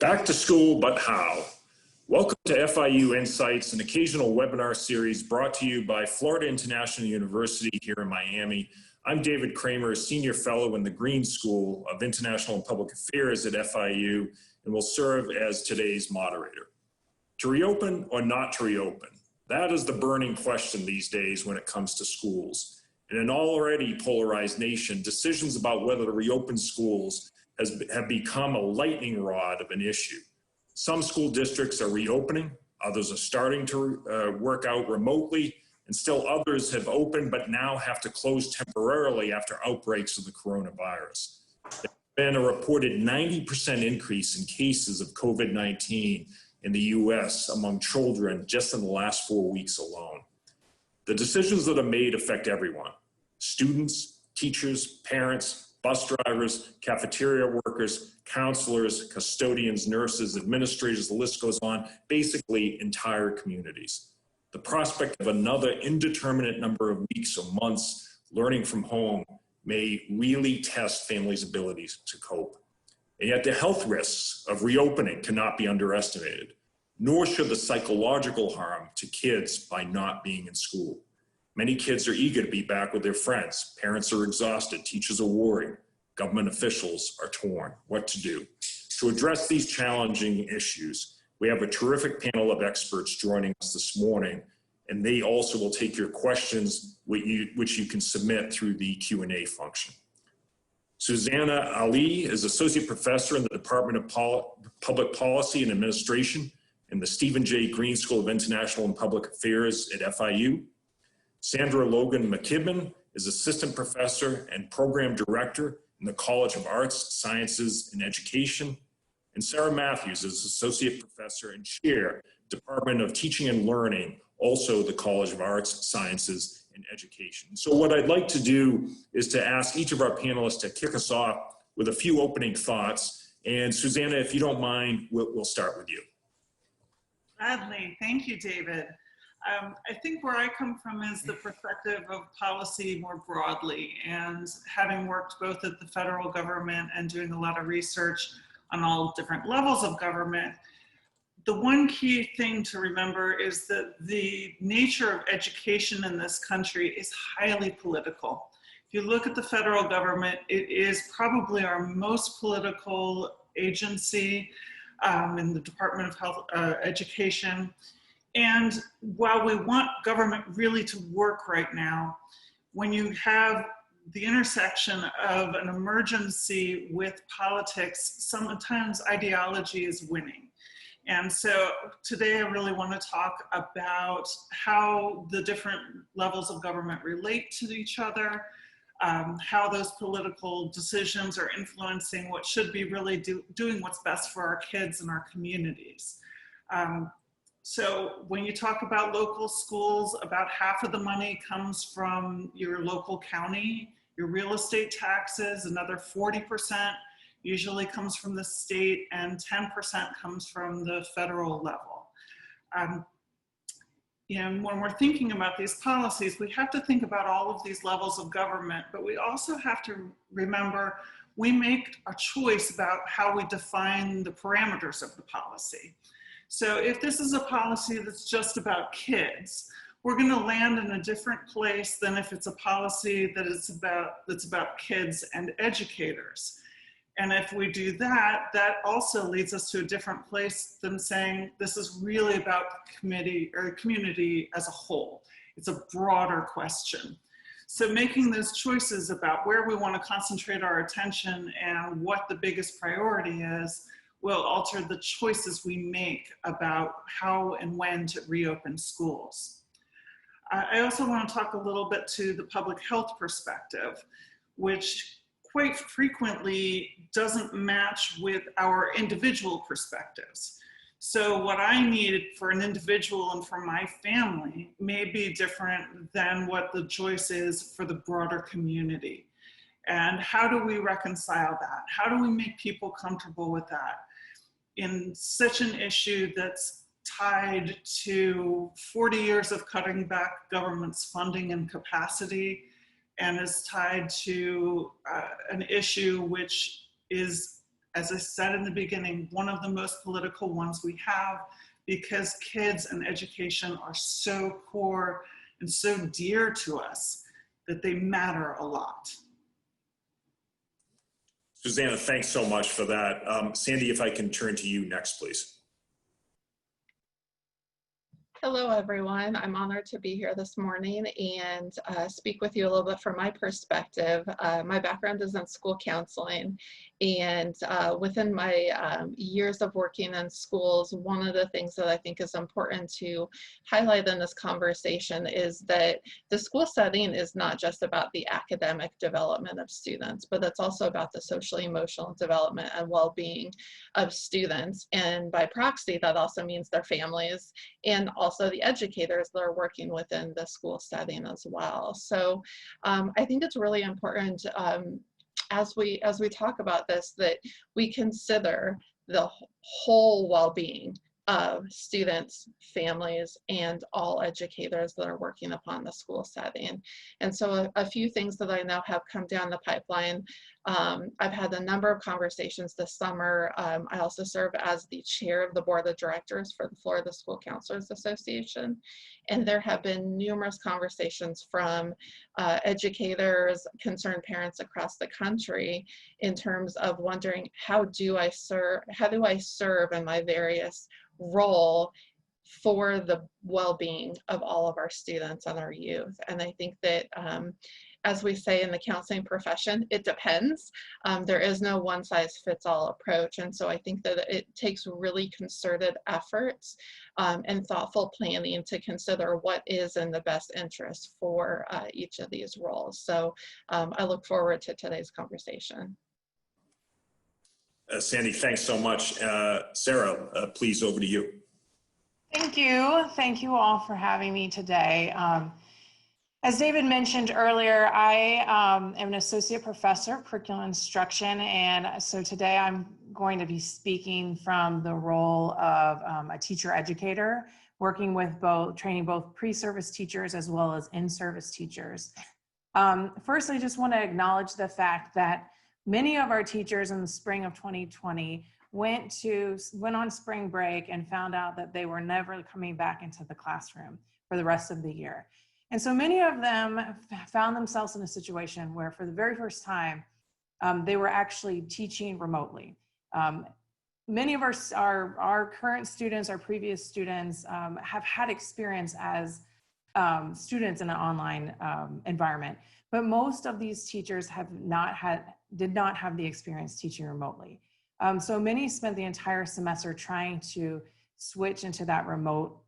Back to school, but how? Welcome to FIU Insights, an occasional webinar series brought to you by Florida International University here in Miami. I'm David Kramer, a senior fellow in the Green School of International and Public Affairs at FIU, and will serve as today's moderator. To reopen or not to reopen? That is the burning question these days when it comes to schools. In an already polarized nation, decisions about whether to reopen schools have become a lightning rod of an issue. Some school districts are reopening, others are starting to work out remotely, and still others have opened but now have to close temporarily after outbreaks of the coronavirus. There's been a reported 90% increase in cases of COVID-19 in the US among children just in the last 4 weeks alone. The decisions that are made affect everyone: students, teachers, parents, bus drivers, cafeteria workers, counselors, custodians, nurses, administrators, the list goes on, basically entire communities. The prospect of another indeterminate number of weeks or months learning from home may really test families' abilities to cope. And yet the health risks of reopening cannot be underestimated, nor should the psychological harm to kids by not being in school. Many kids are eager to be back with their friends. Parents are exhausted. Teachers are worried. Government officials are torn. What to do? To address these challenging issues, we have a terrific panel of experts joining us this morning, and they also will take your questions, which you can submit through the Q&A function. Susanna Ali is Associate Professor in the Department of Public Policy and Administration in the Stephen J. Green School of International and Public Affairs at FIU. Sandra Logan McKibben is Assistant Professor and Program Director in the College of Arts, Sciences, and Education. And Sarah Matthews is Associate Professor and Chair, Department of Teaching and Learning, also the College of Arts, Sciences, and Education. So what I'd like to do is to ask each of our panelists to kick us off with a few opening thoughts. And Susanna, if you don't mind, we'll start with you. Gladly. Thank you, David. I think where I come from is the perspective of policy more broadly, and having worked both at the federal government and doing a lot of research on all different levels of government, the one key thing to remember is that the nature of education in this country is highly political. If you look at the federal government, it is probably our most political agency in the Department of Health, Education. And while we want government really to work right now, when you have the intersection of an emergency with politics, sometimes ideology is winning. And so today I really want to talk about how the different levels of government relate to each other, how those political decisions are influencing what should be really doing what's best for our kids and our communities. So when you talk about local schools, about half of the money comes from your local county, your real estate taxes, another 40% usually comes from the state, and 10% comes from the federal level. And when we're thinking about these policies, we have to think about all of these levels of government, but we also have to remember we make a choice about how we define the parameters of the policy. So if this is a policy that's just about kids, we're going to land in a different place than if it's a policy that's about kids and educators. And if we do that, that also leads us to a different place than saying this is really about the community as a whole. It's a broader question. So making those choices about where we want to concentrate our attention and what the biggest priority is will alter the choices we make about how and when to reopen schools. I also want to talk a little bit to the public health perspective, which quite frequently doesn't match with our individual perspectives. So what I need for an individual and for my family may be different than what the choice is for the broader community. And how do we reconcile that? How do we make people comfortable with that? In such an issue that's tied to 40 years of cutting back government's funding and capacity, and is tied to an issue which is as I said in the beginning, one of the most political ones we have, because kids and education are so core and so dear to us that they matter a lot. Susanna, thanks so much for that. Sandy, if I can turn to you next, please. Hello, everyone. I'm honored to be here this morning and speak with you a little bit from my perspective. My background is in school counseling, and within my years of working in schools, one of the things that I think is important to highlight in this conversation is that the school setting is not just about the academic development of students, but it's also about the social emotional development and well-being of students. And by proxy, that also means their families and also the educators that are working within the school setting as well. So I think it's really important as we talk about this, that we consider the whole well-being of students, families, and all educators that are working upon the school setting. And so a few things that I know have come down the pipeline. I've had a number of conversations this summer. I also serve as the chair of the board of directors for the Florida School Counselors Association. And there have been numerous conversations from educators, concerned parents across the country in terms of wondering, how do I serve in my various role for the well-being of all of our students and our youth. And I think that as we say in the counseling profession, it depends. There is no one-size-fits-all approach. And so I think that it takes really concerted efforts and thoughtful planning to consider what is in the best interest for each of these roles. So I look forward to today's conversation. Sandy, thanks so much. Sarah, please, over to you. Thank you. Thank you all for having me today. As David mentioned earlier, I am an associate professor of curriculum instruction, and so today I'm going to be speaking from the role of a teacher educator, working with training both pre-service teachers as well as in-service teachers. First, I just want to acknowledge the fact that many of our teachers in the spring of 2020 went on spring break and found out that they were never coming back into the classroom for the rest of the year. And so many of them found themselves in a situation where for the very first time, they were actually teaching remotely. Many of our current students, our previous students have had experience as students in an online environment, but most of these teachers did not have the experience teaching remotely. So many spent the entire semester trying to switch into that remote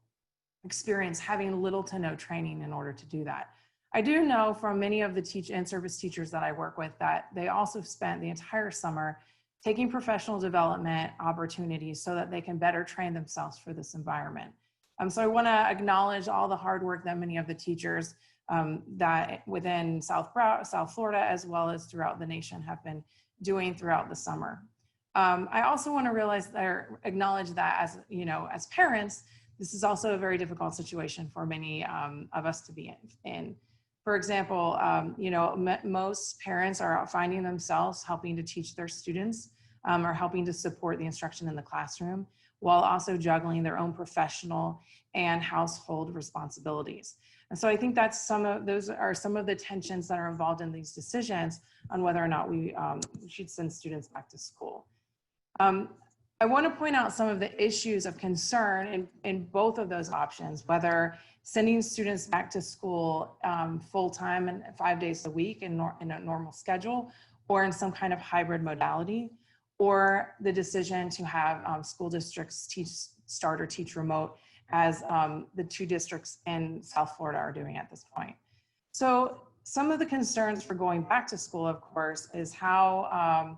experience, having little to no training in order to do that. I do know from many of the in-service teachers that I work with that they also spent the entire summer taking professional development opportunities so that they can better train themselves for this environment. So I want to acknowledge all the hard work that many of the teachers that within South Florida as well as throughout the nation have been doing throughout the summer. I also want to acknowledge that as parents, this is also a very difficult situation for many of us to be in. For example, most parents are finding themselves helping to teach their students or helping to support the instruction in the classroom while also juggling their own professional and household responsibilities. And so I think those are some of the tensions that are involved in these decisions on whether or not we should send students back to school. I want to point out some of the issues of concern in both of those options, whether sending students back to school full-time and 5 days a week in a normal schedule, or in some kind of hybrid modality, or the decision to have school districts start or teach remote, as the two districts in South Florida are doing at this point. So some of the concerns for going back to school, of course, is how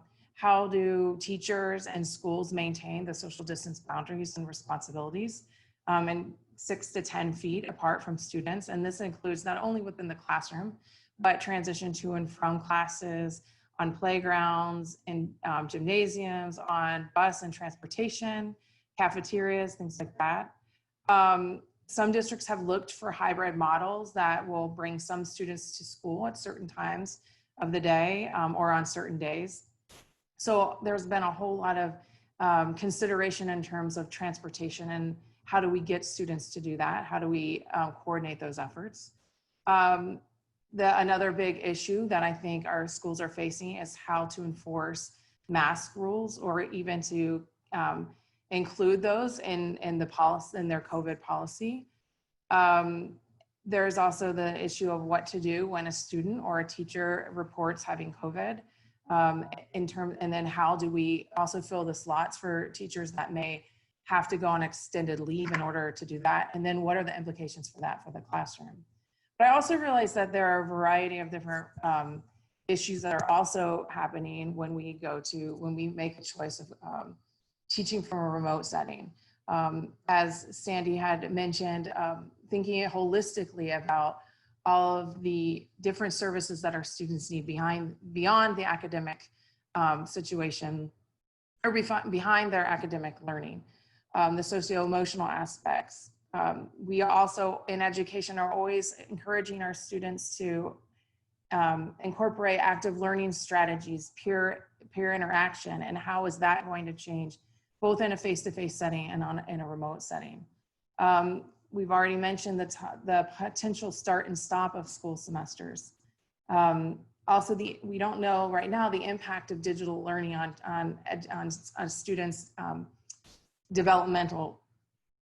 do teachers and schools maintain the social distance boundaries and responsibilities and 6 to 10 feet apart from students? And this includes not only within the classroom, but transition to and from classes, on playgrounds, in gymnasiums, on bus and transportation, cafeterias, things like that. Some districts have looked for hybrid models that will bring some students to school at certain times of the day or on certain days. So there's been a whole lot of consideration in terms of transportation and how do we get students to do that? How do we coordinate those efforts? Another big issue that I think our schools are facing is how to enforce mask rules, or even to include those in the policy, in their COVID policy. There's also the issue of what to do when a student or a teacher reports having COVID. And then how do we also fill the slots for teachers that may have to go on extended leave in order to do that? And then what are the implications for that for the classroom? But I also realized that there are a variety of different issues that are also happening when we make a choice of teaching from a remote setting. As Sandy had mentioned, thinking holistically about all of the different services that our students need beyond the academic situation, or behind their academic learning, the socio-emotional aspects. We also in education are always encouraging our students to incorporate active learning strategies, peer interaction, and how is that going to change both in a face-to-face setting and in a remote setting. We've already mentioned the potential start and stop of school semesters. Also, we don't know right now the impact of digital learning on students' developmental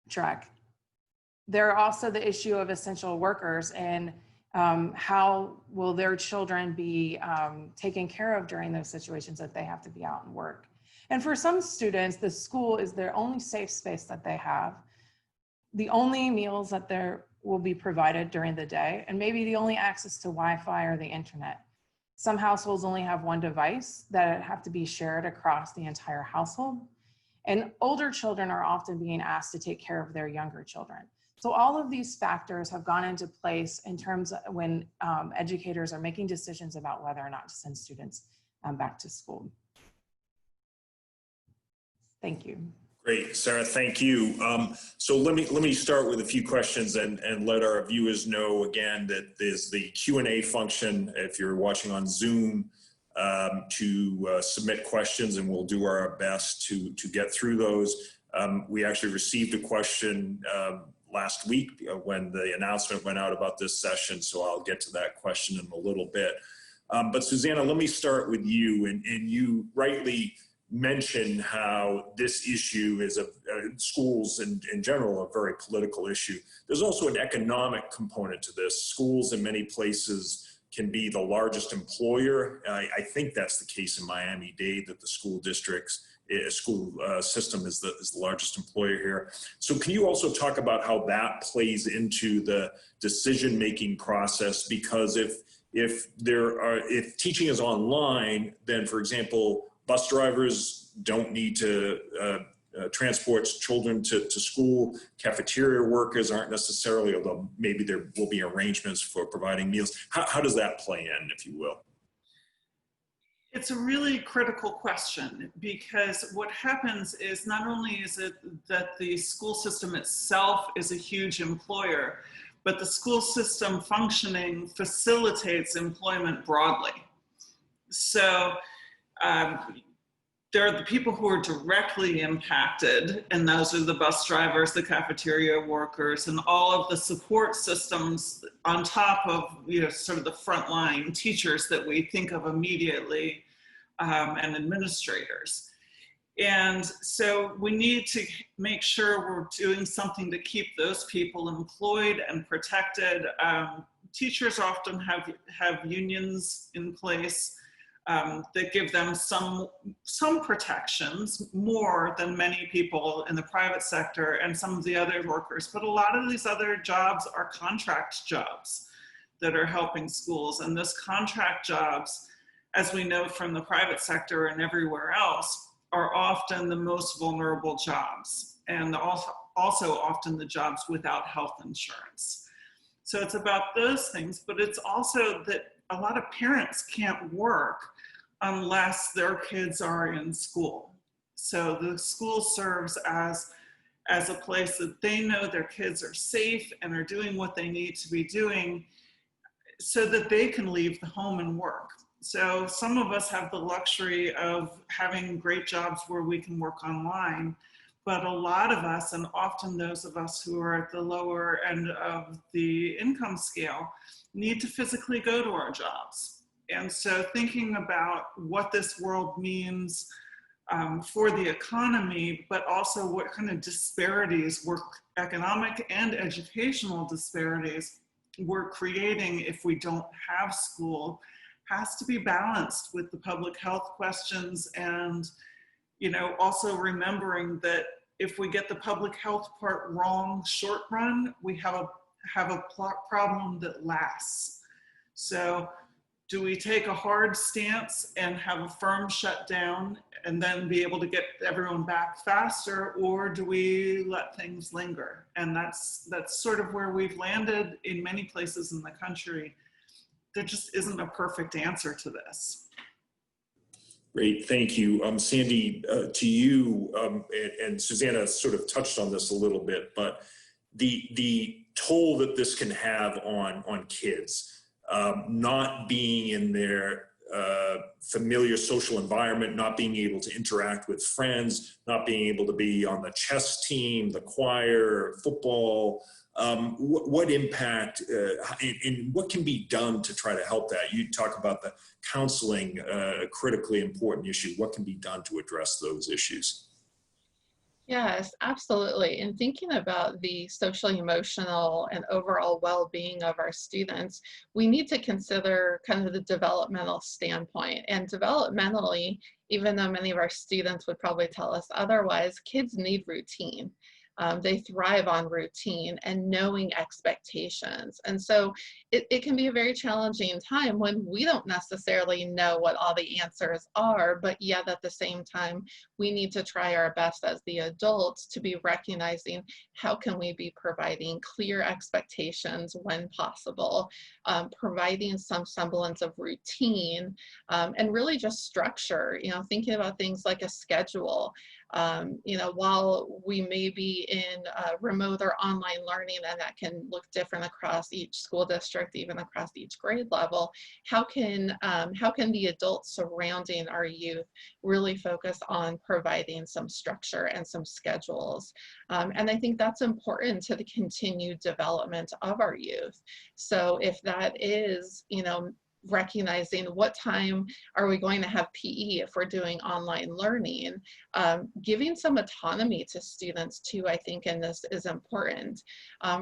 track. There are also the issue of essential workers and how will their children be taken care of during those situations that they have to be out and work. And for some students, the school is their only safe space that they have, the only meals that will be provided during the day, and maybe the only access to Wi-Fi or the internet. Some households only have one device that have to be shared across the entire household. And older children are often being asked to take care of their younger children. So all of these factors have gone into place in terms of when educators are making decisions about whether or not to send students back to school. Thank you. Great, Sarah, thank you. So let me start with a few questions and let our viewers know again that there's the Q&A function if you're watching on Zoom to submit questions, and we'll do our best to get through those. We actually received a question last week when the announcement went out about this session, so I'll get to that question in a little bit. But Susanna, let me start with you, and you rightly mention how this issue is schools in general a very political issue. There's also an economic component to this. Schools in many places can be the largest employer. I think that's the case in Miami-Dade, that the school system is the largest employer here. So can you also talk about how that plays into the decision-making process? Because if teaching is online, then for example, bus drivers don't need to transport children to school. Cafeteria workers aren't necessarily, although maybe there will be arrangements for providing meals. How does that play in, if you will? It's a really critical question, because what happens is not only is it that the school system itself is a huge employer, but the school system functioning facilitates employment broadly. So there are the people who are directly impacted, and those are the bus drivers, the cafeteria workers, and all of the support systems on top of, sort of the frontline teachers that we think of immediately, and administrators. And so we need to make sure we're doing something to keep those people employed and protected. Teachers often have unions in place that give them some protections, more than many people in the private sector and some of the other workers. But a lot of these other jobs are contract jobs that are helping schools. And those contract jobs, as we know from the private sector and everywhere else, are often the most vulnerable jobs, and also often the jobs without health insurance. So it's about those things, but it's also that a lot of parents can't work unless their kids are in school. So the school serves as a place that they know their kids are safe and are doing what they need to be doing so that they can leave the home and work. So some of us have the luxury of having great jobs where we can work online, but a lot of us, and often those of us who are at the lower end of the income scale, need to physically go to our jobs. And so thinking about what this world means for the economy, but also what kind of disparities, economic and educational disparities, we're creating if we don't have school, has to be balanced with the public health questions. And, you know, also remembering that if we get the public health part wrong short run, we have a problem that lasts. So do we take a hard stance and have a firm shutdown and then be able to get everyone back faster, or do we let things linger? And that's sort of where we've landed in many places in the country. There just isn't a perfect answer to this. Great, thank you. Sandy, to you, and Susanna sort of touched on this a little bit, but the toll that this can have on kids, not being in their familiar social environment, not being able to interact with friends, not being able to be on the chess team, the choir, football, what impact and what can be done to try to help that? You talk about the counseling, a critically important issue. What can be done to address those issues? Yes, absolutely. And thinking about the social, emotional, and overall well-being of our students, we need to consider kind of the developmental standpoint. And developmentally, even though many of our students would probably tell us otherwise, kids need routine. They thrive on routine and knowing expectations. And so it can be a very challenging time when we don't necessarily know what all the answers are, but yet at the same time, we need to try our best as the adults to be recognizing how can we be providing clear expectations when possible, providing some semblance of routine, and really just structure, you know, thinking about things like a schedule. You know, while we may be in remote or online learning, and that can look different across each school district, even across each grade level, how can the adults surrounding our youth really focus on providing some structure and some schedules? And I think that's important to the continued development of our youth. So if that is, you know, recognizing what time are we going to have PE if we're doing online learning, giving some autonomy to students too, I think in this is important.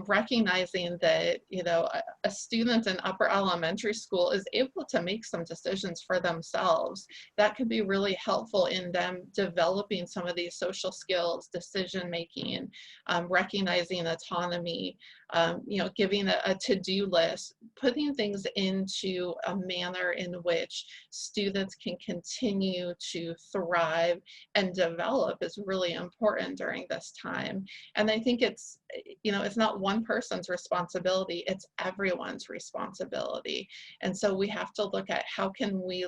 Recognizing that, you know, a student in upper elementary school is able to make some decisions for themselves. That could be really helpful in them developing some of these social skills, decision making, recognizing autonomy, you know, giving a to-do list, putting things into a manner in which students can continue to thrive and develop is really important during this time. And I think it's, you know, it's not one person's responsibility, it's everyone's responsibility. And so we have to look at how can we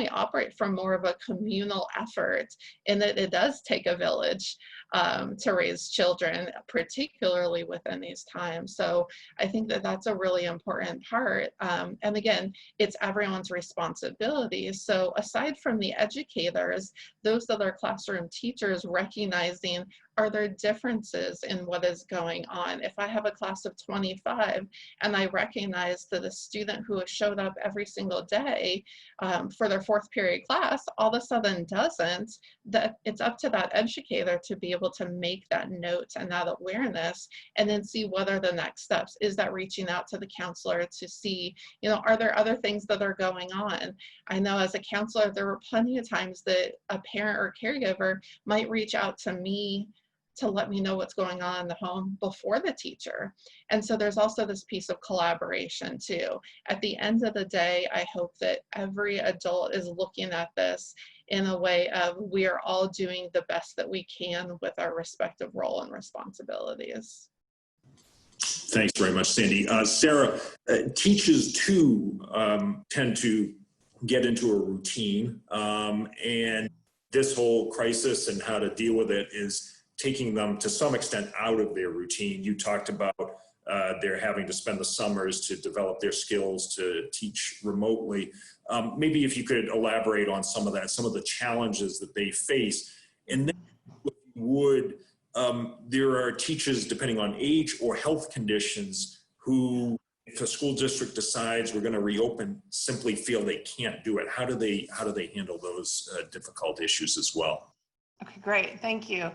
operate from more of a communal effort, in that it does take a village to raise children, particularly within these times. So I think that that's a really important part. And again, it's everyone's responsibility. So aside from the educators, those other classroom teachers recognizing, are there differences in what is going on? If I have a class of 25 and I recognize that a student who has showed up every single day for their fourth period class all of a sudden doesn't, that it's up to that educator to be able to make that note and that awareness, and then see what are the next steps. Is that reaching out to the counselor to see, you know, are there other things that are going on? I know as a counselor, there were plenty of times that a parent or caregiver might reach out to me to let me know what's going on in the home before the teacher. And so there's also this piece of collaboration too. At the end of the day, I hope that every adult is looking at this in a way of, we are all doing the best that we can with our respective role and responsibilities. Thanks very much, Sandy. Sarah, teachers too tend to get into a routine, and this whole crisis and how to deal with it is taking them to some extent out of their routine. You talked about they're having to spend the summers to develop their skills to teach remotely. Maybe if you could elaborate on some of that, some of the challenges that they face. And then there are teachers, depending on age or health conditions, who, if a school district decides we're going to reopen, simply feel they can't do it. How do they handle those difficult issues as well? Okay, great. Thank you.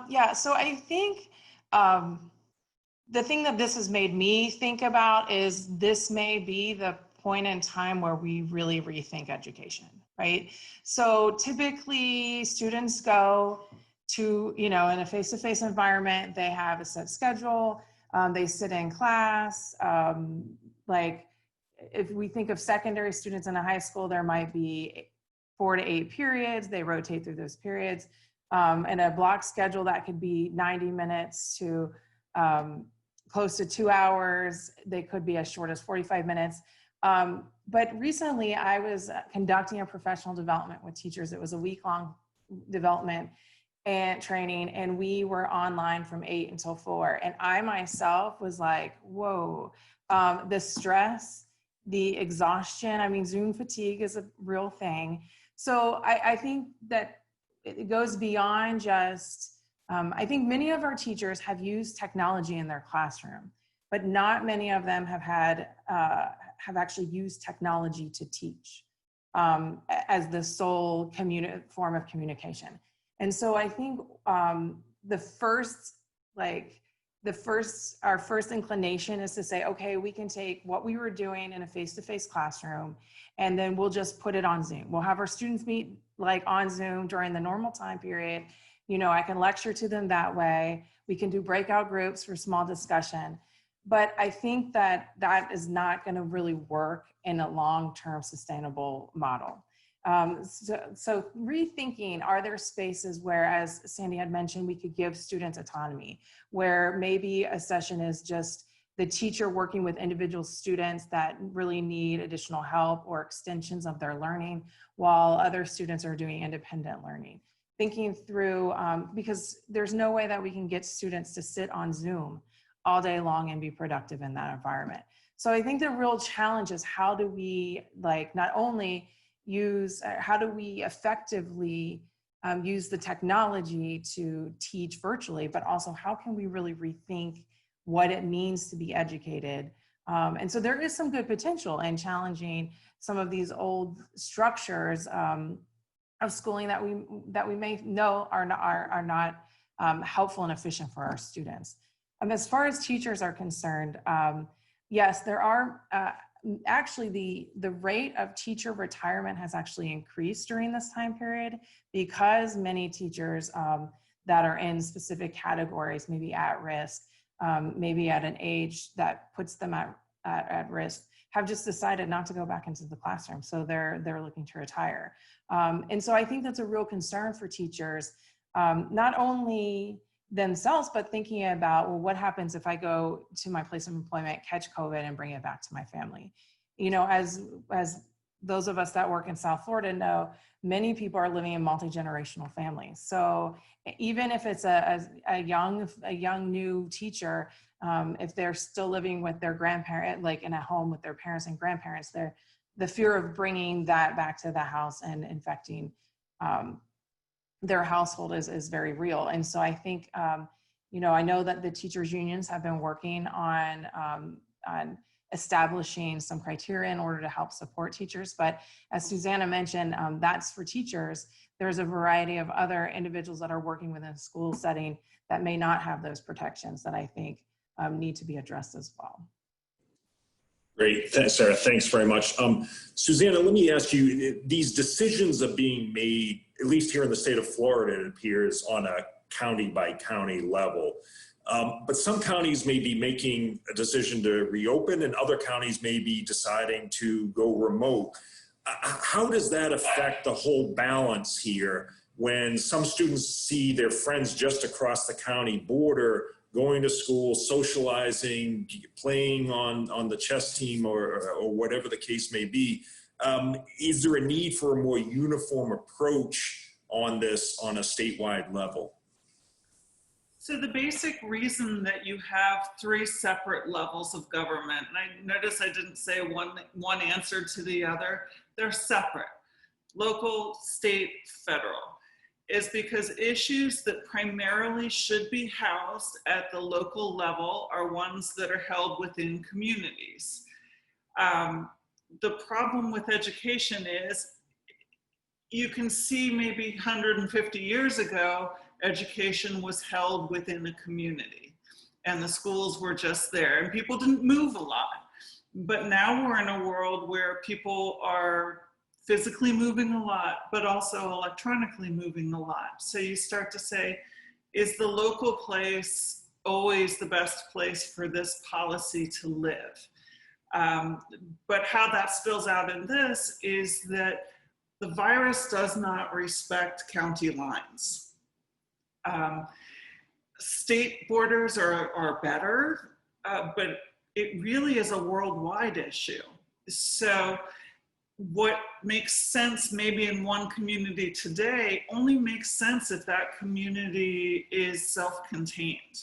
Yeah, so I think the thing that this has made me think about is this may be the point in time where we really rethink education, right? So typically students go to, in a face-to-face environment, they have a set schedule, they sit in class. Like if we think of secondary students in a high school, there might be 4 to 8 periods, they rotate through those periods. And a block schedule that could be 90 minutes to close to 2 hours. They could be as short as 45 minutes. But recently I was conducting a professional development with teachers. It was a week-long development and training, and we were online from 8 until 4. And I myself was like, whoa, the stress, the exhaustion, I mean, Zoom fatigue is a real thing. So I think that it goes beyond just, I think many of our teachers have used technology in their classroom, but not many of them have actually used technology to teach as the sole form of communication. And so I think our first inclination is to say, okay, we can take what we were doing in a face-to-face classroom, and then we'll just put it on Zoom. We'll have our students meet like on Zoom during the normal time period. I can lecture to them that way. We can do breakout groups for small discussion. But I think that is not going to really work in a long-term sustainable model. So rethinking, are there spaces where, as Sandy had mentioned, we could give students autonomy, where maybe a session is just the teacher working with individual students that really need additional help or extensions of their learning, while other students are doing independent learning. Thinking through, because there's no way that we can get students to sit on Zoom all day long and be productive in that environment. So I think the real challenge is, how do we not only how do we effectively use the technology to teach virtually, but also how can we really rethink what it means to be educated? And so there is some good potential in challenging some of these old structures of schooling that we may know are not helpful and efficient for our students. As far as teachers are concerned, yes, there are actually the rate of teacher retirement has actually increased during this time period, because many teachers that are in specific categories, maybe at risk, maybe at an age that puts them at risk, have just decided not to go back into the classroom. So they're looking to retire. And so I think that's a real concern for teachers, not only themselves, but thinking about, well, what happens if I go to my place of employment, catch COVID, and bring it back to my family? As those of us that work in South Florida know, many people are living in multi-generational families. So even if it's a young new teacher, if they're still living with their grandparent, like in a home with their parents and grandparents, the fear of bringing that back to the house and infecting their household is very real. And so I think, I know that the teachers unions have been working on establishing some criteria in order to help support teachers. But as Susanna mentioned, that's for teachers. There's a variety of other individuals that are working within a school setting that may not have those protections that I think need to be addressed as well. Great, Sarah, thanks very much. Susanna, let me ask you, these decisions are being made, at least here in the state of Florida, it appears, on a county by county level. But some counties may be making a decision to reopen, and other counties may be deciding to go remote. How does that affect the whole balance here when some students see their friends just across the county border going to school, socializing, playing on the chess team or whatever the case may be? Is there a need for a more uniform approach on this on a statewide level? So the basic reason that you have three separate levels of government, and I notice I didn't say one answer to the other, they're separate, local, state, federal, is because issues that primarily should be housed at the local level are ones that are held within communities. The problem with education is you can see maybe 150 years ago, education was held within a community and the schools were just there and people didn't move a lot. But now we're in a world where people are physically moving a lot, but also electronically moving a lot. So you start to say, is the local place always the best place for this policy to live? But how that spills out in this is that the virus does not respect county lines. State borders are better, but it really is a worldwide issue. So what makes sense maybe in one community today only makes sense if that community is self-contained.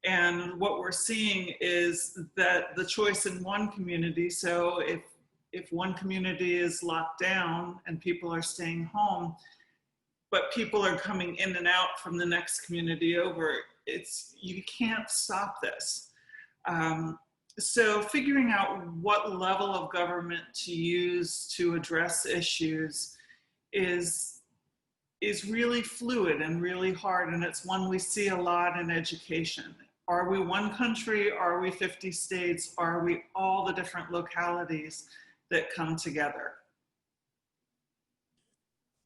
And what we're seeing is that the choice in one community, so if one community is locked down and people are staying home, but people are coming in and out from the next community over, you can't stop this. So figuring out what level of government to use to address issues is really fluid and really hard, and it's one we see a lot in education. Are we one country? Are we 50 states? Are we all the different localities that come together?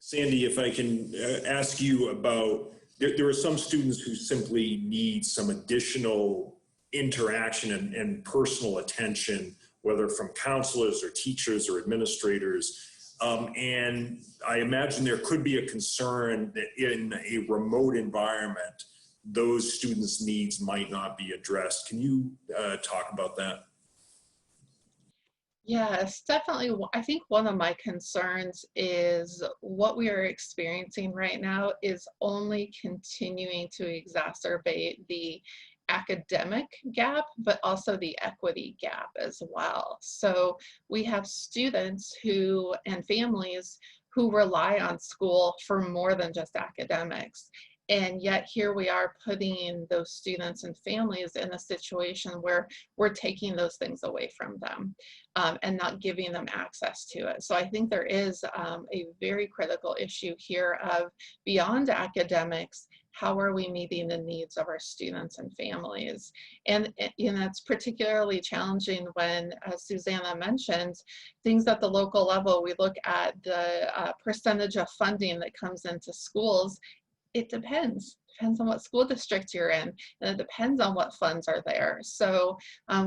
Sandy, if I can ask you about, there are some students who simply need some additional interaction and personal attention, whether from counselors or teachers or administrators. And I imagine there could be a concern that in a remote environment, those students' needs might not be addressed. Can you talk about that? Yes, definitely. I think one of my concerns is what we are experiencing right now is only continuing to exacerbate the academic gap, but also the equity gap as well. So we have students and families who rely on school for more than just academics. And yet here we are putting those students and families in a situation where we're taking those things away from them and not giving them access to it. So I think there is a very critical issue here of beyond academics, how are we meeting the needs of our students and families? And it's particularly challenging when, as Susanna mentioned, things at the local level, we look at the percentage of funding that comes into schools. It depends on what school district you're in, and it depends on what funds are there. So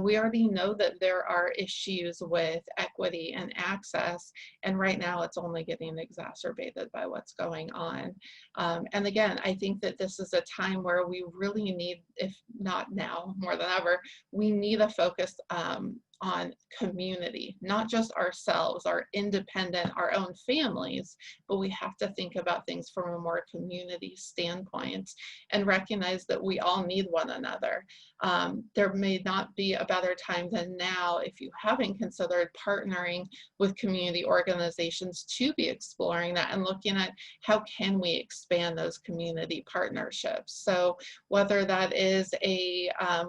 we already know that there are issues with equity and access, and right now it's only getting exacerbated by what's going on. And again, I think that this is a time where we really need, if not now, more than ever, we need a focus on community, not just ourselves, our independent, our own families, but we have to think about things from a more community standpoint and recognize that we all need one another. There may not be a better time than now if you haven't considered partnering with community organizations to be exploring that and looking at how can we expand those community partnerships. So whether that is a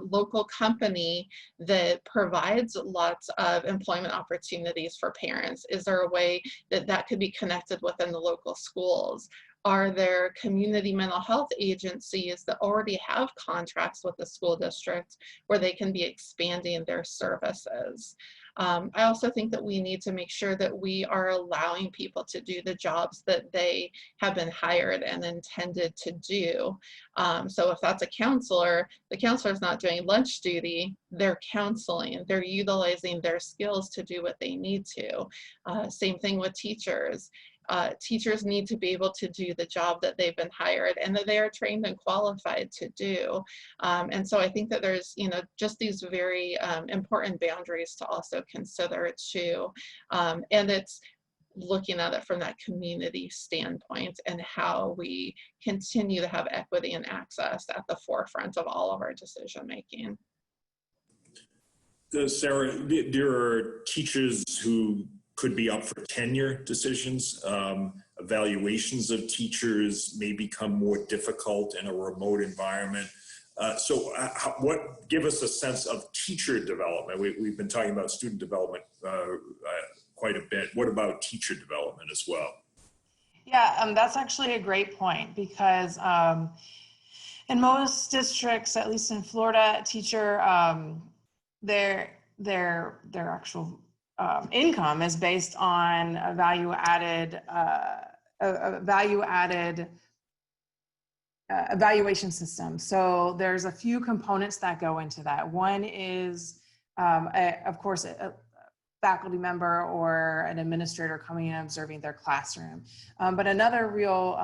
local company that provides lots of employment opportunities for parents, is there a way that that could be connected within the local schools? Are there community mental health agencies that already have contracts with the school district where they can be expanding their services? I also think that we need to make sure that we are allowing people to do the jobs that they have been hired and intended to do. So if that's a counselor, the counselor is not doing lunch duty, they're counseling, they're utilizing their skills to do what they need to. Same thing with teachers. Teachers need to be able to do the job that they've been hired and that they are trained and qualified to do. And so I think that there's, just these very important boundaries to also consider too. And looking at it from that community standpoint and how we continue to have equity and access at the forefront of all of our decision making. Sarah, there are teachers who could be up for tenure decisions. Evaluations of teachers may become more difficult in a remote environment. Give us a sense of teacher development. We've been talking about student development quite a bit. What about teacher development as well? Yeah, that's actually a great point, because in most districts, at least in Florida, teacher, their actual income is based on a value added evaluation system. So there's a few components that go into that. One is, of course, a faculty member or an administrator coming and observing their classroom. But another real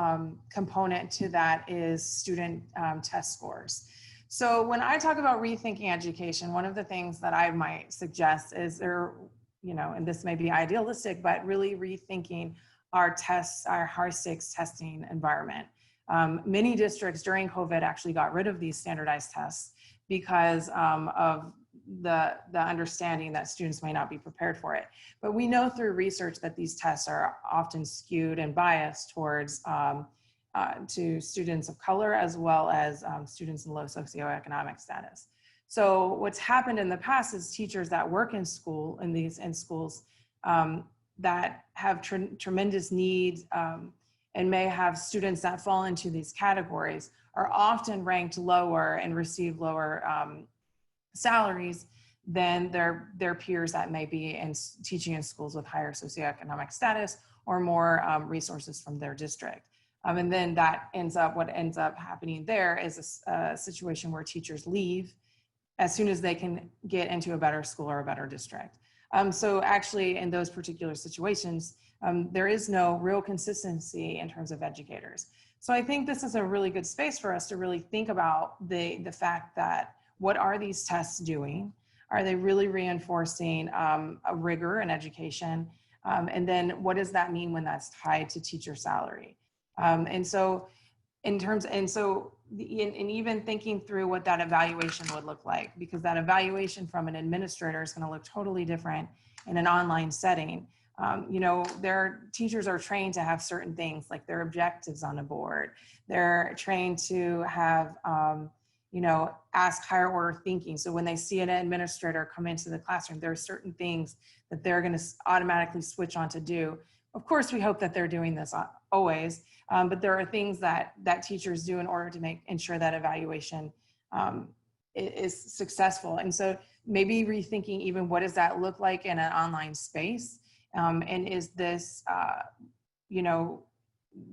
component to that is student test scores. So when I talk about rethinking education, one of the things that I might suggest is and this may be idealistic, but really rethinking our tests, our high stakes testing environment. Many districts during COVID actually got rid of these standardized tests because of the understanding that students may not be prepared for it. But we know through research that these tests are often skewed and biased towards to students of color, as well as students in low socioeconomic status. So what's happened in the past is teachers that work in schools that have tremendous needs and may have students that fall into these categories are often ranked lower and receive lower salaries than their peers that may be teaching in schools with higher socioeconomic status or more resources from their district. And then what ends up happening there is a situation where teachers leave as soon as they can get into a better school or a better district. So actually in those particular situations, there is no real consistency in terms of educators. So I think this is a really good space for us to really think about the fact that, what are these tests doing? Are they really reinforcing a rigor in education? And then what does that mean when that's tied to teacher salary? And even thinking through what that evaluation would look like, because that evaluation from an administrator is going to look totally different in an online setting. Their teachers are trained to have certain things like their objectives on a board. They're trained to have, ask higher order thinking. So when they see an administrator come into the classroom, there are certain things that they're going to automatically switch on to do. Of course, we hope that they're doing this always, but there are things that teachers do in order to ensure that evaluation is successful. And so maybe rethinking even what does that look like in an online space? And is this,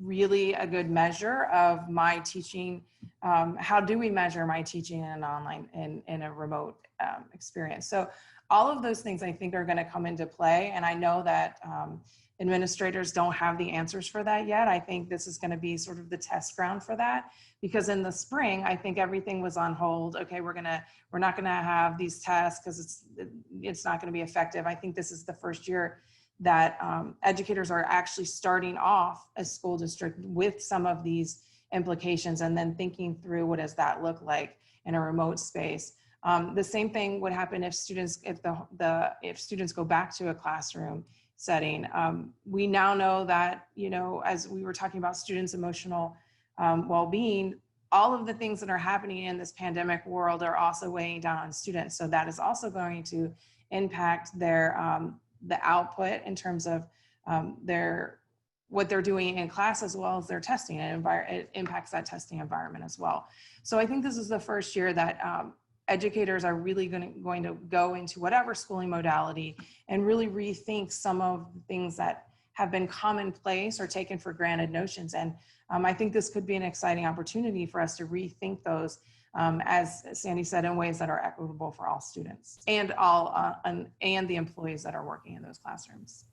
really a good measure of my teaching? How do we measure my teaching in an online, in a remote experience? So all of those things I think are going to come into play. And I know that administrators don't have the answers for that yet. I think this is going to be sort of the test ground for that, because in the spring, I think everything was on hold. Okay, we're not going to have these tests because it's not going to be effective. I think this is the first year that educators are actually starting off a school district with some of these implications, and then thinking through what does that look like in a remote space. The same thing would happen if students go back to a classroom setting. We now know that, as we were talking about students' emotional well-being, all of the things that are happening in this pandemic world are also weighing down on students. So that is also going to impact their the output in terms of what they're doing in class, as well as their testing, and it impacts that testing environment as well. So I think this is the first year that educators are really going to go into whatever schooling modality and really rethink some of the things that have been commonplace or taken for granted notions. And I think this could be an exciting opportunity for us to rethink those, as Sandy said, in ways that are equitable for all students and and the employees that are working in those classrooms.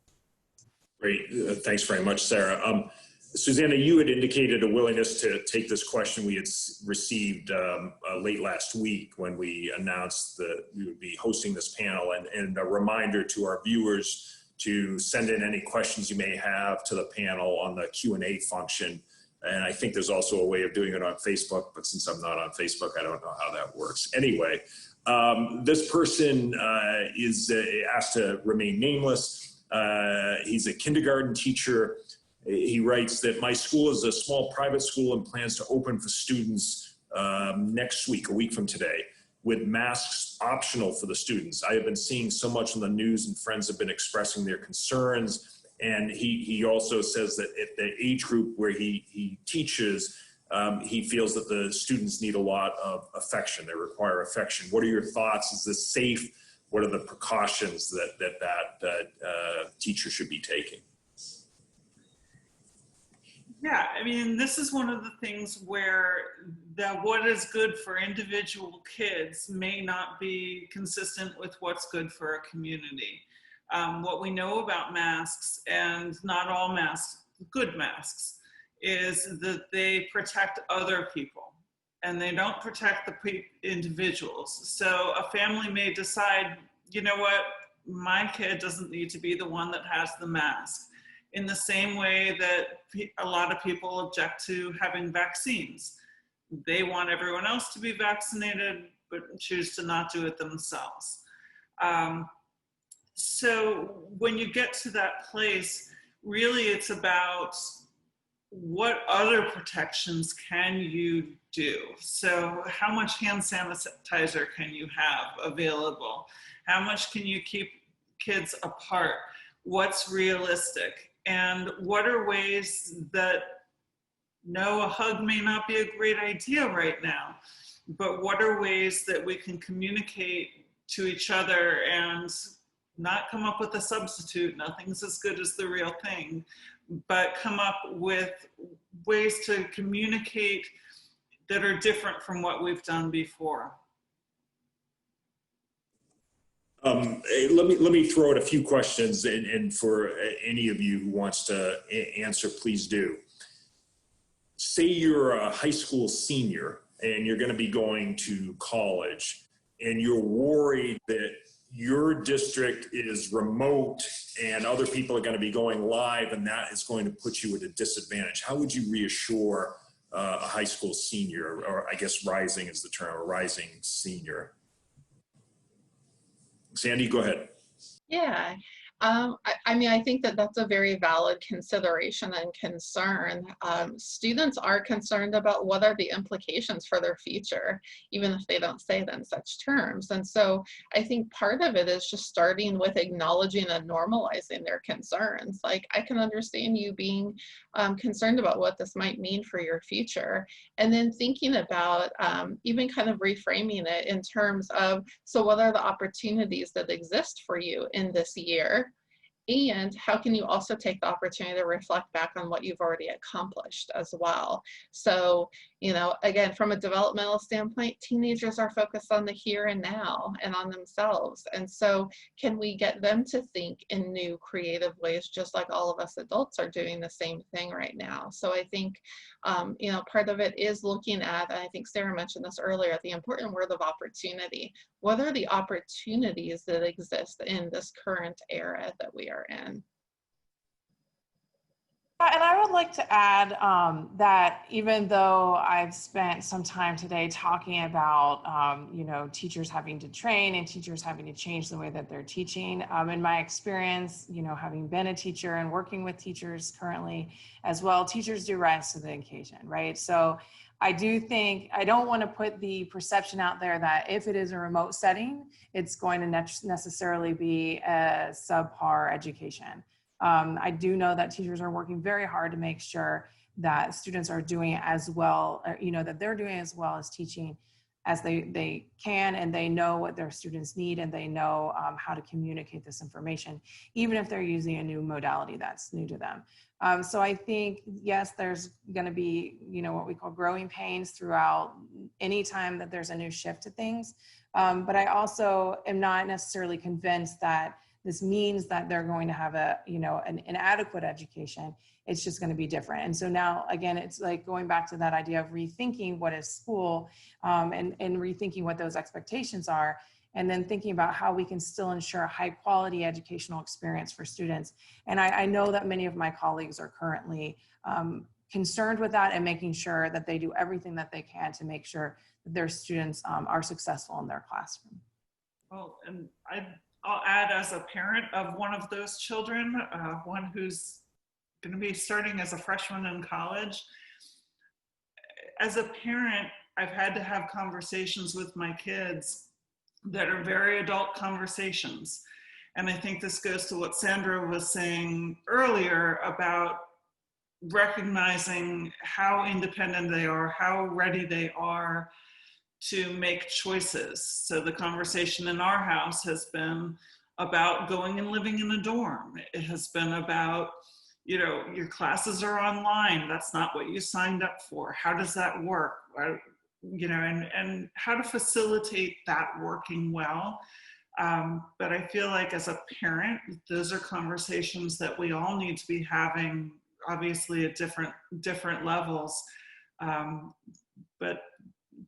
Great, thanks very much, Sarah. Susanna, you had indicated a willingness to take this question we had received late last week when we announced that we would be hosting this panel, and a reminder to our viewers to send in any questions you may have to the panel on the Q&A function. And I think there's also a way of doing it on Facebook, but since I'm not on Facebook, I don't know how that works. Anyway, this person is asked to remain nameless. He's a kindergarten teacher. He writes that my school is a small private school and plans to open for students next week, a week from today, with masks optional for the students. I have been seeing so much in the news, and friends have been expressing their concerns. And he also says that at the age group where he teaches, he feels that the students need a lot of affection. They require affection. What are your thoughts? Is this safe? What are the precautions that teacher should be taking? Yeah, I mean, this is one of the things where what is good for individual kids may not be consistent with what's good for a community. What we know about masks, and not all masks, good masks, is that they protect other people and they don't protect the individuals. So a family may decide, you know what, my kid doesn't need to be the one that has the mask. In the same way that a lot of people object to having vaccines. They want everyone else to be vaccinated, but choose to not do it themselves. So when you get to that place, really it's about what other protections can you do? So how much hand sanitizer can you have available? How much can you keep kids apart? What's realistic? And what are ways that, no, a hug may not be a great idea right now, but what are ways that we can communicate to each other and not come up with a substitute, nothing's as good as the real thing, but come up with ways to communicate that are different from what we've done before. Let me throw out a few questions, and for any of you who wants to answer, please do. Say you're a high school senior and you're going to be going to college, and you're worried that your district is remote and other people are going to be going live, and that is going to put you at a disadvantage. How would you reassure a high school senior, or I guess rising is the term, a rising senior? Sandy, go ahead. Yeah, I mean, I think that that's a very valid consideration and concern. Students are concerned about what are the implications for their future, even if they don't say it in such terms. And so I think part of it is just starting with acknowledging and normalizing their concerns. Like, I can understand you being concerned about what this might mean for your future. And then thinking about even kind of reframing it in terms of, so what are the opportunities that exist for you in this year? And how can you also take the opportunity to reflect back on what you've already accomplished as well? So, you know, again, from a developmental standpoint, teenagers are focused on the here and now and on themselves. And so can we get them to think in new creative ways, just like all of us adults are doing the same thing right now? So I think, you know, part of it is looking at, and I think Sarah mentioned this earlier, the important word of opportunity. What are the opportunities that exist in this current era that we are in? And I would like to add that even though I've spent some time today talking about, you know, teachers having to train and teachers having to change the way that they're teaching, in my experience, you know, having been a teacher and working with teachers currently as well, teachers do rise to the occasion, right? So I do think, I don't want to put the perception out there that if it is a remote setting, it's going to necessarily be a subpar education. I do know that teachers are working very hard to make sure that students are doing as well, you know, that they're doing as well as teaching as they can, and they know what their students need, and they know how to communicate this information, even if they're using a new modality that's new to them. So I think, yes, there's going to be, you know, what we call growing pains throughout any time that there's a new shift to things. But I also am not necessarily convinced that this means that they're going to have a, you know, an adequate education. It's just going to be different. And so now, again, it's like going back to that idea of rethinking what is school, and rethinking what those expectations are. and then thinking about how we can still ensure a high quality educational experience for students. And I know that many of my colleagues are currently concerned with that and making sure that they do everything that they can to make sure that their students are successful in their classroom. Well, and I'll add, as a parent of one of those children, one who's going to be starting as a freshman in college, as a parent, I've had to have conversations with my kids that are very adult conversations. And I think this goes to what Sandra was saying earlier about recognizing how independent they are, how ready they are to make choices. So the conversation in our house has been about going and living in a dorm. It has been about, you know, your classes are online. That's not what you signed up for. How does that work? You know, and how to facilitate that working well. But I feel like as a parent, those are conversations that we all need to be having, obviously at different levels. But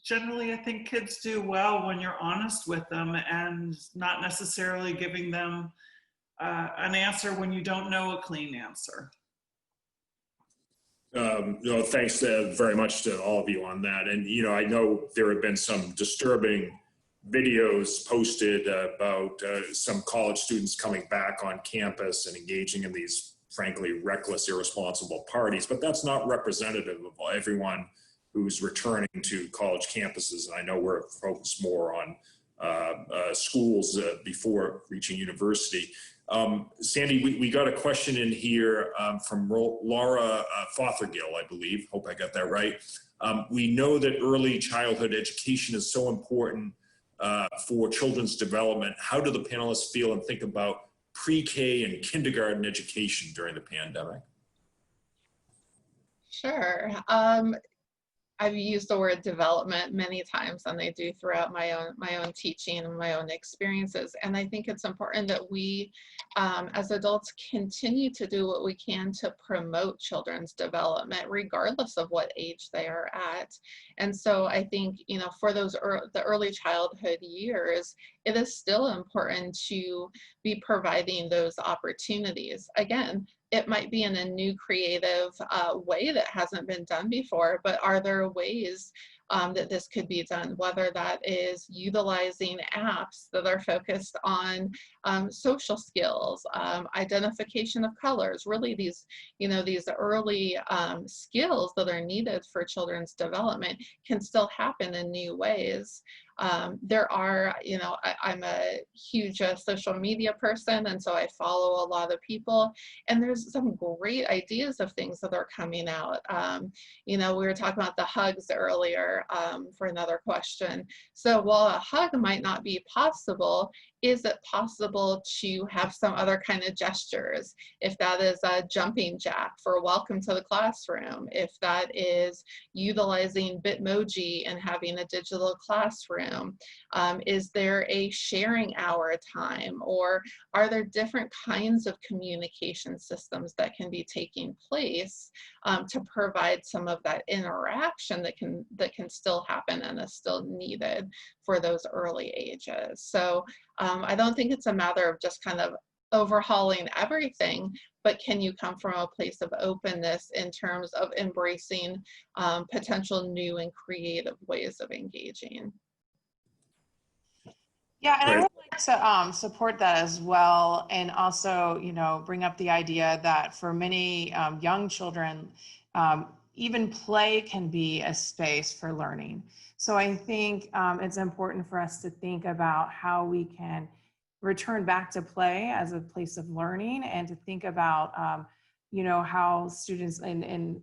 generally, I think kids do well when you're honest with them and not necessarily giving them an answer when you don't know a clean answer. No, thanks very much to all of you on that. And, you know, I know there have been some disturbing videos posted about some college students coming back on campus and engaging in these, frankly, reckless, irresponsible parties, but that's not representative of everyone who's returning to college campuses. And I know we're focused more on schools before reaching university. Sandy, we got a question in here from Laura Fothergill, I believe. Hope I got that right. We know that early childhood education is so important for children's development. How do the panelists feel and think about pre-K and kindergarten education during the pandemic? Sure. I've used the word development many times, and I do throughout my own teaching and my own experiences. And I think it's important that we, as adults, continue to do what we can to promote children's development, regardless of what age they are at. And so I think, you know, for those the early childhood years, it is still important to be providing those opportunities. Again, it might be in a new creative way that hasn't been done before, but are there ways that this could be done, whether that is utilizing apps that are focused on social skills, identification of colors, really these, you know, these early skills that are needed for children's development can still happen in new ways. There are, you know, I'm a huge social media person, and so I follow a lot of people, and there's some great ideas of things that are coming out. You know, we were talking about the hugs earlier for another question. So while a hug might not be possible, is it possible to have some other kind of gestures? If that is a jumping jack for welcome to the classroom, if that is utilizing Bitmoji and having a digital classroom, is there a sharing hour time, or are there different kinds of communication systems that can be taking place to provide some of that interaction that can still happen and is still needed for those early ages? So I don't think it's a matter of just kind of overhauling everything, but can you come from a place of openness in terms of embracing potential new and creative ways of engaging? Yeah, and I would like to support that as well, and also, you know, bring up the idea that for many young children, even play can be a space for learning. So I think it's important for us to think about how we can return back to play as a place of learning, and to think about, you know, how students, and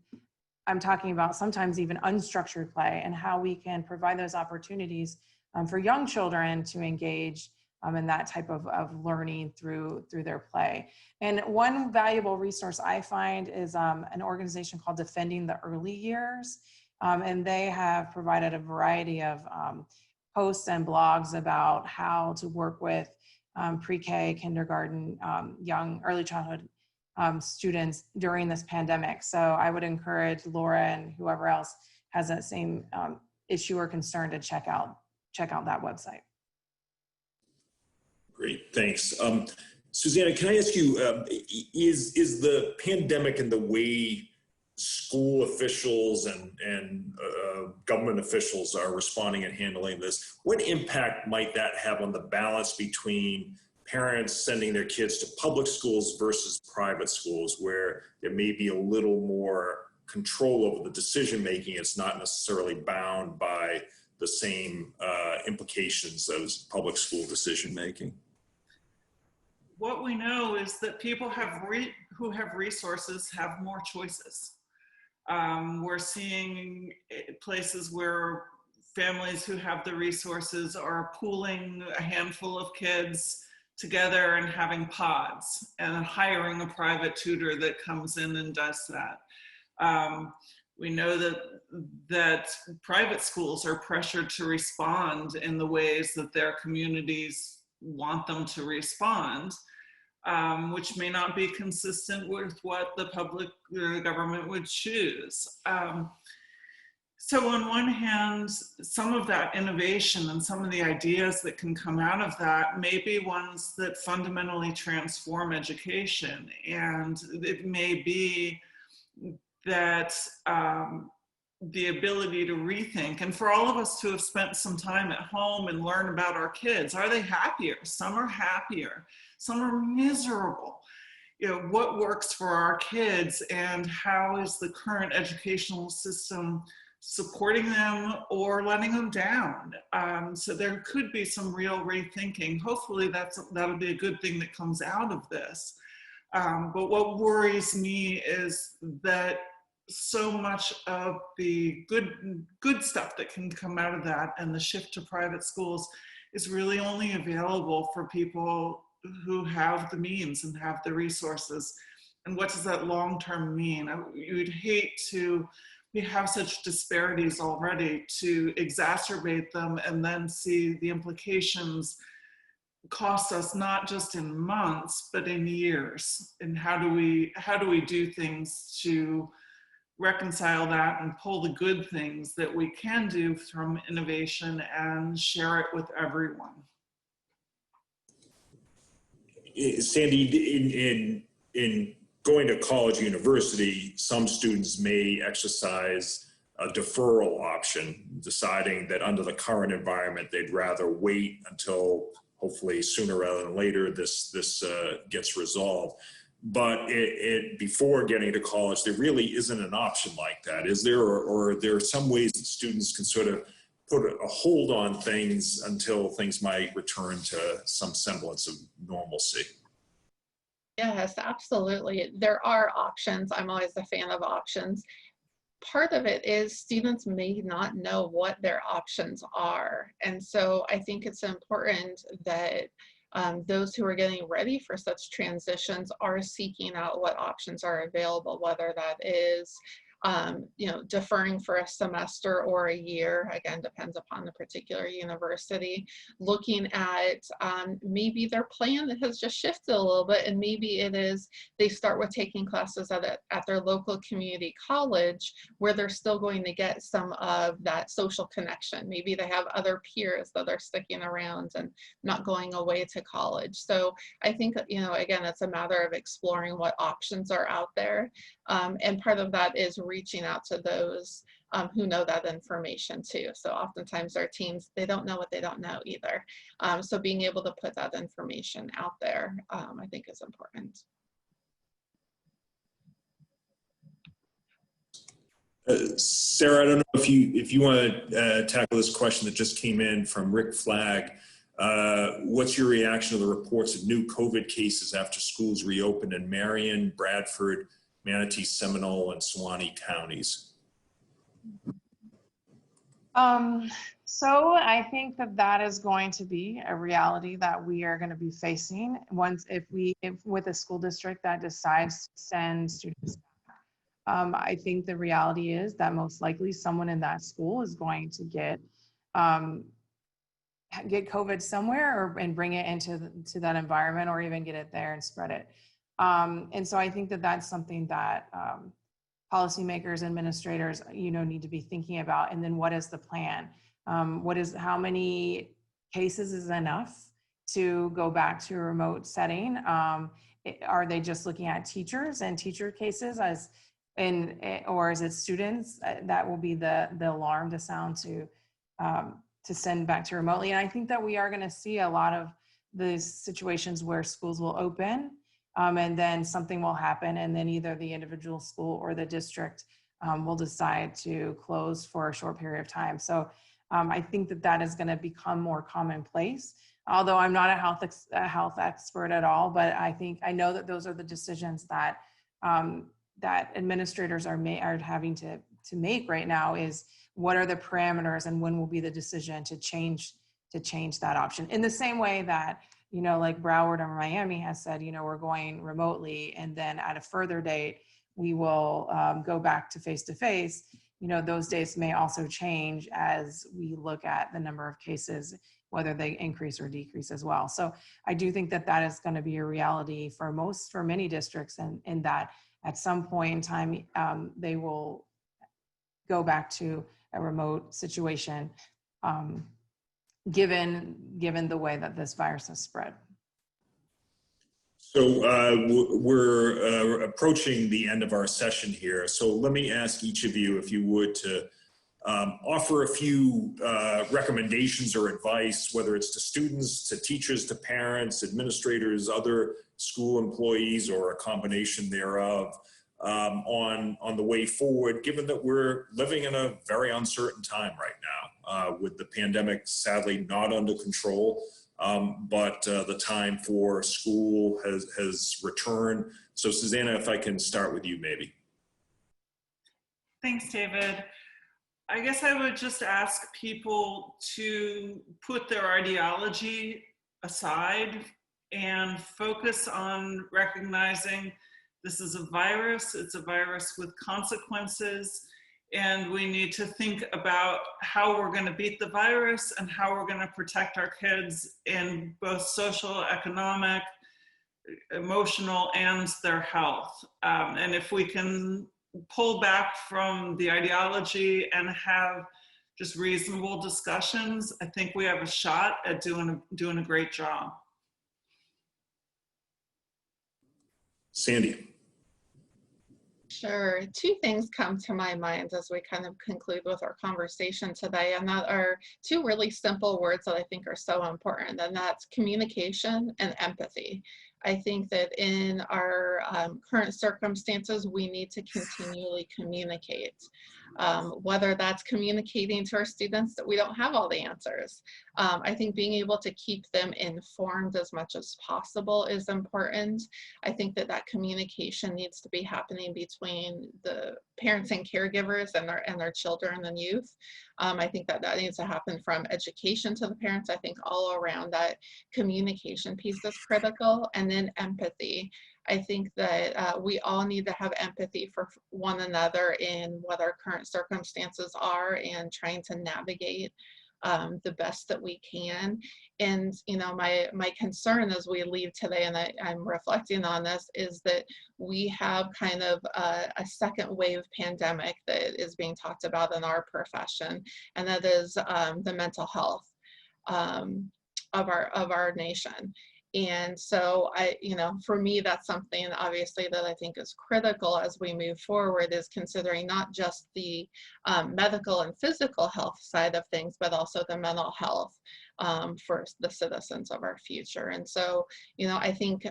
I'm talking about sometimes even unstructured play, and how we can provide those opportunities for young children to engage in that type of learning through their play. And one valuable resource I find is an organization called Defending the Early Years. And they have provided a variety of posts and blogs about how to work with pre-K, kindergarten, young, early childhood students during this pandemic. So I would encourage Laura and whoever else has that same issue or concern to check out that website. Great, thanks. Susanna, can I ask you, is the pandemic and the way school officials and government officials are responding and handling this, what impact might that have on the balance between parents sending their kids to public schools versus private schools, where there may be a little more control over the decision making? It's not necessarily bound by the same implications as public school decision making. What we know is that people who have resources have more choices. We're seeing places where families who have the resources are pooling a handful of kids together and having pods and hiring a private tutor that comes in and does that. We know that private schools are pressured to respond in the ways that their communities want them to respond, which may not be consistent with what the public government would choose. So on one hand, some of that innovation and some of the ideas that can come out of that may be ones that fundamentally transform education. And it may be that the ability to rethink, and for all of us to have spent some time at home and learn about our kids, are they happier? Some are happier, some are miserable. You know, what works for our kids, and how is the current educational system supporting them or letting them down? So there could be some real rethinking. Hopefully that'll be a good thing that comes out of this. But what worries me is that so much of the good stuff that can come out of that and the shift to private schools is really only available for people who have the means and have the resources. And what does that long-term mean? You'd hate to have such disparities already to exacerbate them and then see the implications cost us not just in months, but in years. And how do we do things to reconcile that and pull the good things that we can do from innovation and share it with everyone? Sandy, in going to college, university, some students may exercise a deferral option, deciding that under the current environment, they'd rather wait until hopefully sooner rather than later this gets resolved. But before getting to college, there really isn't an option like that, is there? Or are there some ways that students can sort of put a hold on things until things might return to some semblance of normalcy? Yes, absolutely. There are options. I'm always a fan of options. Part of it is students may not know what their options are. And so I think it's important that those who are getting ready for such transitions are seeking out what options are available, whether that is deferring for a semester or a year, again, depends upon the particular university, looking at maybe their plan has just shifted a little bit, and maybe it is they start with taking classes at their local community college where they're still going to get some of that social connection. Maybe they have other peers that are sticking around and not going away to college. So I think, again, it's a matter of exploring what options are out there. And part of that is reaching out to those who know that information too. So oftentimes our teams, they don't know what they don't know either. So being able to put that information out there, I think is important. Sarah, I don't know if you want to tackle this question that just came in from Rick Flagg. What's your reaction to the reports of new COVID cases after schools reopened in Marion, Bradford, Manatee, Seminole, and Suwannee counties? So I think that is going to be a reality that we are going to be facing if with a school district that decides to send students back. I think the reality is that most likely someone in that school is going to get COVID somewhere and bring it into that environment, or even get it there and spread it. And so I think that's something that policymakers, administrators, need to be thinking about. And then what is the plan? How many cases is enough? to go back to a remote setting? Are they just looking at teachers and teacher cases or is it students? That will be the alarm to sound to send back to remotely. And I think that we are going to see a lot of these situations where schools will open and then something will happen, and then either the individual school or the district will decide to close for a short period of time. So I think that is going to become more commonplace. Although I'm not a health expert at all, but I know that those are the decisions that that administrators are having to make right now. Is what are the parameters and when will be the decision to change that option? In the same way that, like Broward or Miami has said, we're going remotely, and then at a further date we will go back to face-to-face. Those dates may also change as we look at the number of cases, whether they increase or decrease as well. So I do think that is going to be a reality for many districts, and that at some point in time, they will go back to a remote situation, given the way that this virus has spread. So we're approaching the end of our session here. So let me ask each of you, if you would, to offer a few recommendations or advice, whether it's to students, to teachers, to parents, administrators, other school employees, or a combination thereof, on the way forward, given that we're living in a very uncertain time right now, with the pandemic sadly not under control, but the time for school has returned. So Susanna, if I can start with you, maybe. Thanks, David. I guess I would just ask people to put their ideology aside and focus on recognizing this is a virus. It's a virus with consequences, and we need to think about how we're going to beat the virus and how we're going to protect our kids in both social, economic, emotional, and their health. And if we can pull back from the ideology and have just reasonable discussions, I think we have a shot at doing a great job. Sandy. Sure. Two things come to my mind as we kind of conclude with our conversation today, and that are two really simple words that I think are so important, and that's communication and empathy. I think that in our current circumstances, we need to continually communicate, whether that's communicating to our students that we don't have all the answers. I think being able to keep them informed as much as possible is important. I think that communication needs to be happening between the parents and caregivers and their children and youth. I think that needs to happen from education to the parents. I think all around that communication piece is critical. And then empathy. I think that we all need to have empathy for one another in what our current circumstances are and trying to navigate the best that we can. And my concern as we leave today, and I'm reflecting on this, is that we have kind of a second wave pandemic that is being talked about in our profession, and that is the mental health of our nation. And so for me, that's something obviously that I think is critical as we move forward, is considering not just the medical and physical health side of things, but also the mental health for the citizens of our future. And so, I think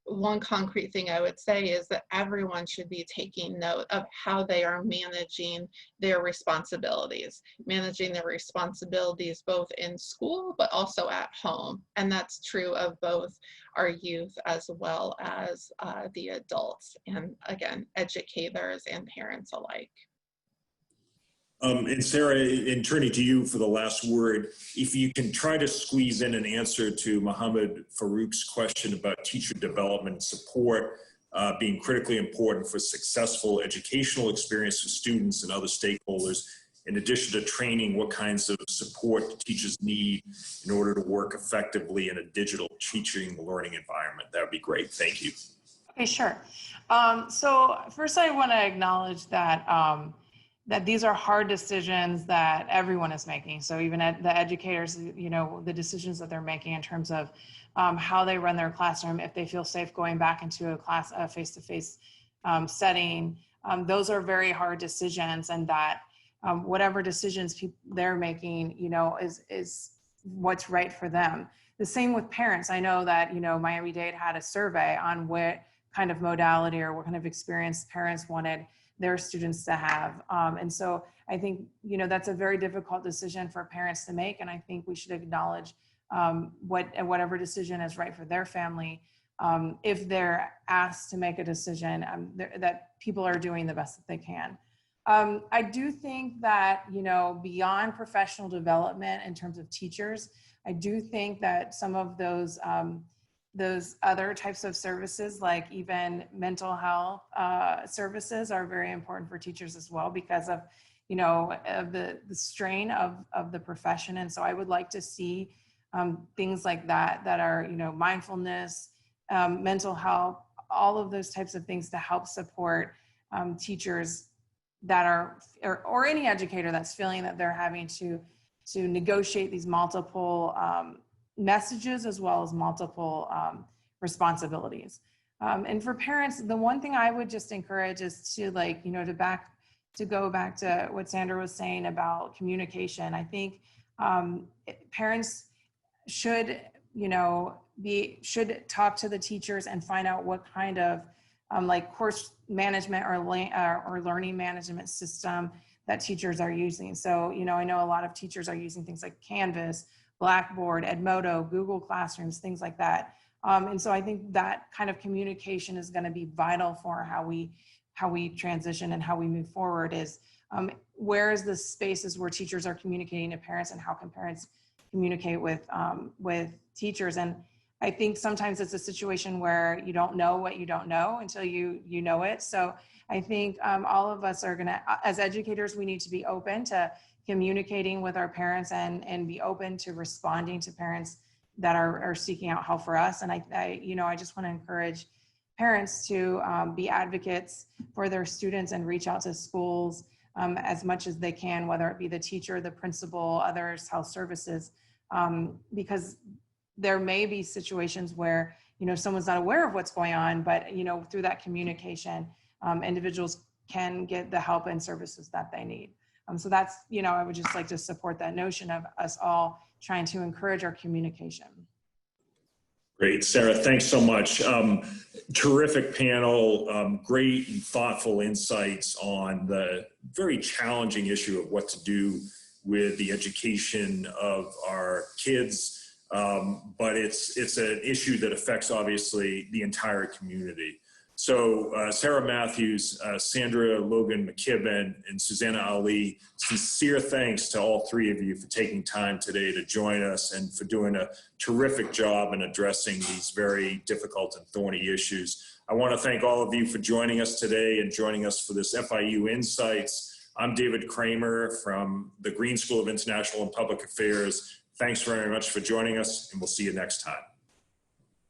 one concrete thing I would say is that everyone should be taking note of how they are managing their responsibilities both in school, but also at home. And that's true of both our youth as well as the adults, and again, educators and parents alike. And Sarah, in turning to you for the last word, if you can try to squeeze in an answer to Mohammed Farouk's question about teacher development support being critically important for successful educational experience for students and other stakeholders, in addition to training, what kinds of support teachers need in order to work effectively in a digital teaching learning environment, that would be great. Thank you. Okay, sure. So first I want to acknowledge that that these are hard decisions that everyone is making. So even the educators, you know, the decisions that they're making in terms of how they run their classroom, if they feel safe going back into a face-to-face setting, those are very hard decisions, and that whatever decisions they're making, you know, is what's right for them. The same with parents. I know that, you know, Miami-Dade had a survey on what kind of modality or what kind of experience parents wanted their students to have. And so I think, you know, that's a very difficult decision for parents to make. And I think we should acknowledge whatever decision is right for their family. If they're asked to make a decision, that people are doing the best that they can. I do think that, you know, beyond professional development in terms of teachers, I do think that some of those other types of services, like even mental health services, are very important for teachers as well, because of, you know, the strain of the profession. And so I would like to see things like that are, you know, mindfulness, mental health, all of those types of things to help support teachers that are, or any educator that's feeling that they're having to negotiate these multiple messages as well as multiple responsibilities. And for parents, the one thing I would just encourage is to, like, you know, to go back to what Sandra was saying about communication. I think parents should, you know, should talk to the teachers and find out what kind of like course management or learning management system that teachers are using. So, you know, I know a lot of teachers are using things like Canvas, Blackboard, Edmodo, Google Classrooms, things like that. And so I think that kind of communication is going to be vital for how we transition and how we move forward. Is where is the spaces where teachers are communicating to parents, and how can parents communicate with teachers? And I think sometimes it's a situation where you don't know what you don't know until you know it. So I think all of us are gonna, as educators, we need to be open to communicating with our parents and be open to responding to parents that are seeking out help for us. And I just want to encourage parents to be advocates for their students and reach out to schools as much as they can, whether it be the teacher, the principal, others, health services, because there may be situations where, you know, someone's not aware of what's going on, but, you know, through that communication, individuals can get the help and services that they need. So that's, you know, I would just like to support that notion of us all trying to encourage our communication. Great, Sarah, thanks so much. Terrific panel, great and thoughtful insights on the very challenging issue of what to do with the education of our kids. But it's an issue that affects, obviously, the entire community. So Sarah Matthews, Sandra Logan McKibben, and Susanna Ali, sincere thanks to all three of you for taking time today to join us and for doing a terrific job in addressing these very difficult and thorny issues. I want to thank all of you for joining us today and joining us for this FIU Insights. I'm David Kramer from the Green School of International and Public Affairs. Thanks very much for joining us, and we'll see you next time.